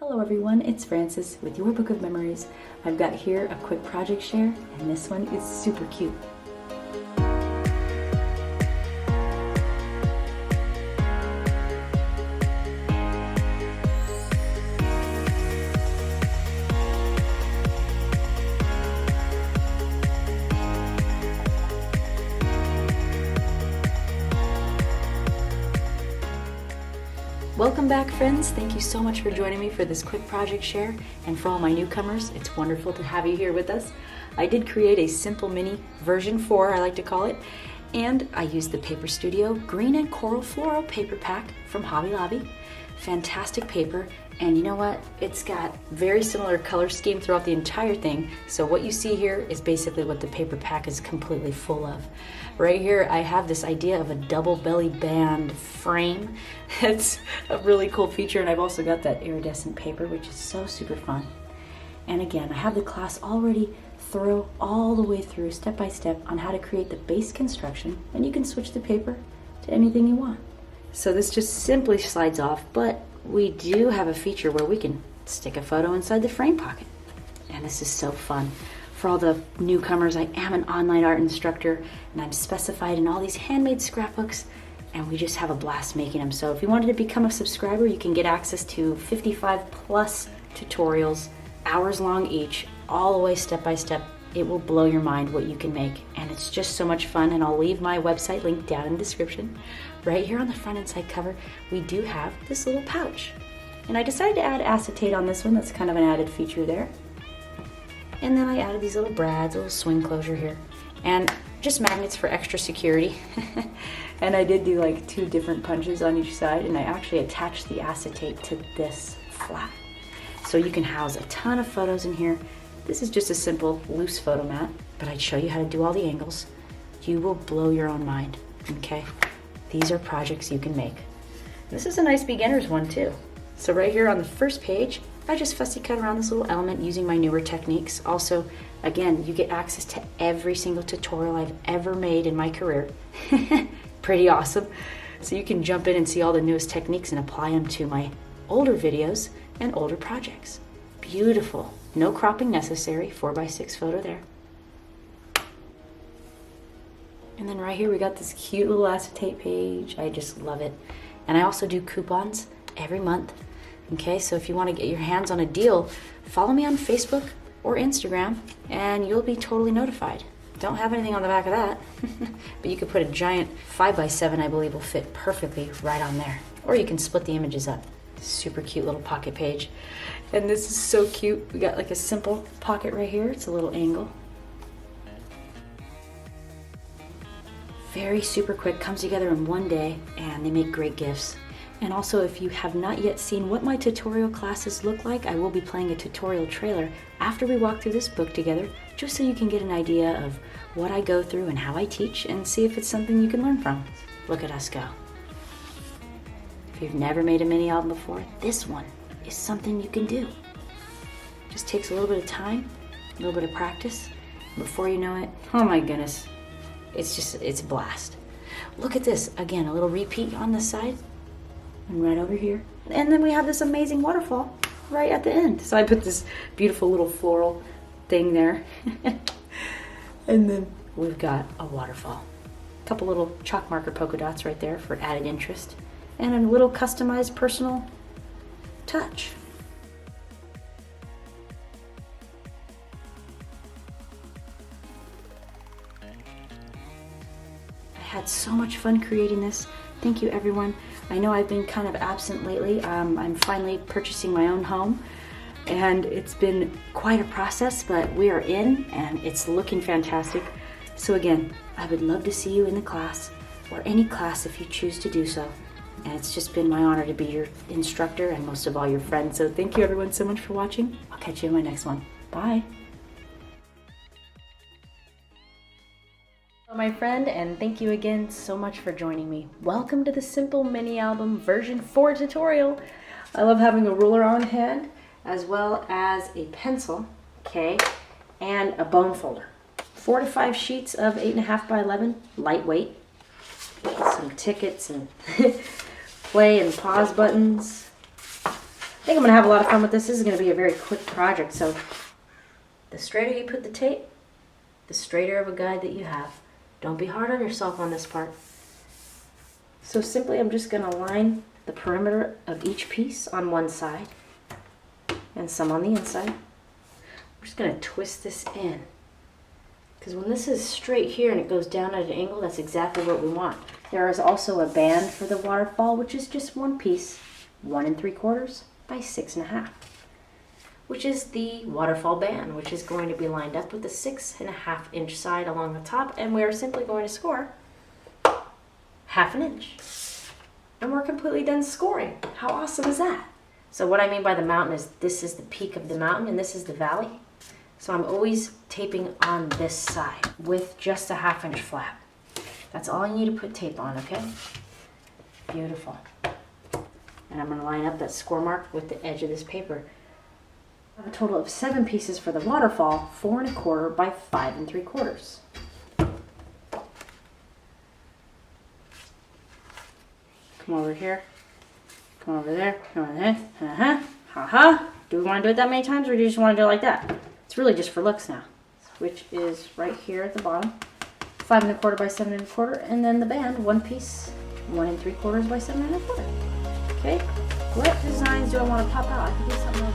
Hello everyone, it's Frances with Your Book of Memories. I've got here a quick project share, and this one is super cute. Welcome back, friends. Thank you so much for joining me for this quick project share, and for all my newcomers, it's wonderful to have you here with us. I did create a simple mini version 4, I like to call it, and I used the Paper Studio Green and Coral Floral paper pack from Hobby Lobby. Fantastic paper, and you know what? It's got very similar color scheme throughout the entire thing, so what you see here is basically what the paper pack is completely full of. Right here I have this idea of a double belly band frame. It's a really cool feature, and I've also got that iridescent paper, which is so super fun. And again, I have the class already thorough all the way through step by step on how to create the base construction, and you can switch the paper to anything you want. So this just simply slides off, but we do have a feature where we can stick a photo inside the frame pocket. And this is so fun. For all the newcomers, I am an online art instructor, and I'm specified in all these handmade scrapbooks, and we just have a blast making them. So if you wanted to become a subscriber, you can get access to 55 plus tutorials, hours long each, all the way step by step. It will blow your mind what you can make, and it's just so much fun. And I'll leave my website link down in the description. Right here on the front and side cover, we do have this little pouch, and I decided to add acetate on this one. That's kind of an added feature there. And then I added these little brads, a little swing closure here, and just magnets for extra security. And I did do like 2 different punches on each side, and I actually attached the acetate to this flap, so you can house a ton of photos in here. This is just a simple loose photo mat, but I'd show you how to do all the angles. You will blow your own mind, okay? These are projects you can make. This is a nice beginner's one too. So right here on the first page, I just fussy cut around this little element using my newer techniques. Also, again, you get access to every single tutorial I've ever made in my career. Pretty awesome. So you can jump in and see all the newest techniques and apply them to my older videos and older projects. Beautiful. No cropping necessary, 4x6 photo there. And then right here we got this cute little acetate page. I just love it. And I also do coupons every month. Okay, so if you want to get your hands on a deal, follow me on Facebook or Instagram and you'll be totally notified. Don't have anything on the back of that, but you could put a giant 5x7, I believe will fit perfectly right on there. Or you can split the images up. Super cute little pocket page. And this is so cute. We got like a simple pocket right here. It's a little angle. Very super quick, comes together in one day, and they make great gifts. And also, if you have not yet seen what my tutorial classes look like, I will be playing a tutorial trailer after we walk through this book together, just so you can get an idea of what I go through and how I teach, and see if it's something you can learn from. Look at us go. If you've never made a mini album before, this one is something you can do. Just takes a little bit of time, a little bit of practice. Before you know it, oh my goodness, it's a blast. Look at this, again, a little repeat on this side and right over here. And then we have this amazing waterfall right at the end. So I put this beautiful little floral thing there. And then we've got a waterfall. A couple little chalk marker polka dots right there for added interest. And a little customized personal touch. I had so much fun creating this. Thank you, everyone. I know I've been kind of absent lately. I'm finally purchasing my own home, and it's been quite a process, but we are in, and it's looking fantastic. So again, I would love to see you in the class, or any class if you choose to do so. And it's just been my honor to be your instructor and most of all your friend. So thank you everyone so much for watching. I'll catch you in my next one. Bye. Hello my friend, and thank you again so much for joining me. Welcome to the Simple Mini Album version 4 tutorial. I love having a ruler on hand as well as a pencil, okay, and a bone folder. 4 to 5 sheets of 8.5 by 11, lightweight. Some tickets and play and pause buttons. think I'm going to have a lot of fun with this. This is going to be a very quick project. So the straighter you put the tape, the straighter of a guide that you have. Don't be hard on yourself on this part. So simply I'm just going to line the perimeter of each piece on one side and some on the inside. We're just going to twist this in. Because when this is straight here and it goes down at an angle, that's exactly what we want. There is also a band for the waterfall, which is just one piece, 1 3/4 by 6 1/2, which is the waterfall band, which is going to be lined up with the 6 1/2 inch side along the top, and we are simply going to score 1/2 inch. And we're completely done scoring. How awesome is that? So what I mean by the mountain is this is the peak of the mountain and this is the valley. So I'm always taping on this side with just a 1/2 inch flap. That's all you need to put tape on, okay? Beautiful. And I'm going to line up that score mark with the edge of this paper. I have a total of 7 pieces for the waterfall, 4 1/4 by 5 3/4. Come over here. Come over there. Come over there. Ha-ha. Do we want to do it that many times, or do you just want to do it like that? It's really just for looks now. Which is right here at the bottom. 5 1/4 by 7 1/4, and then the band, one piece, 1 3/4 by 7 1/4. Okay, what designs do I want to pop out? I could do something like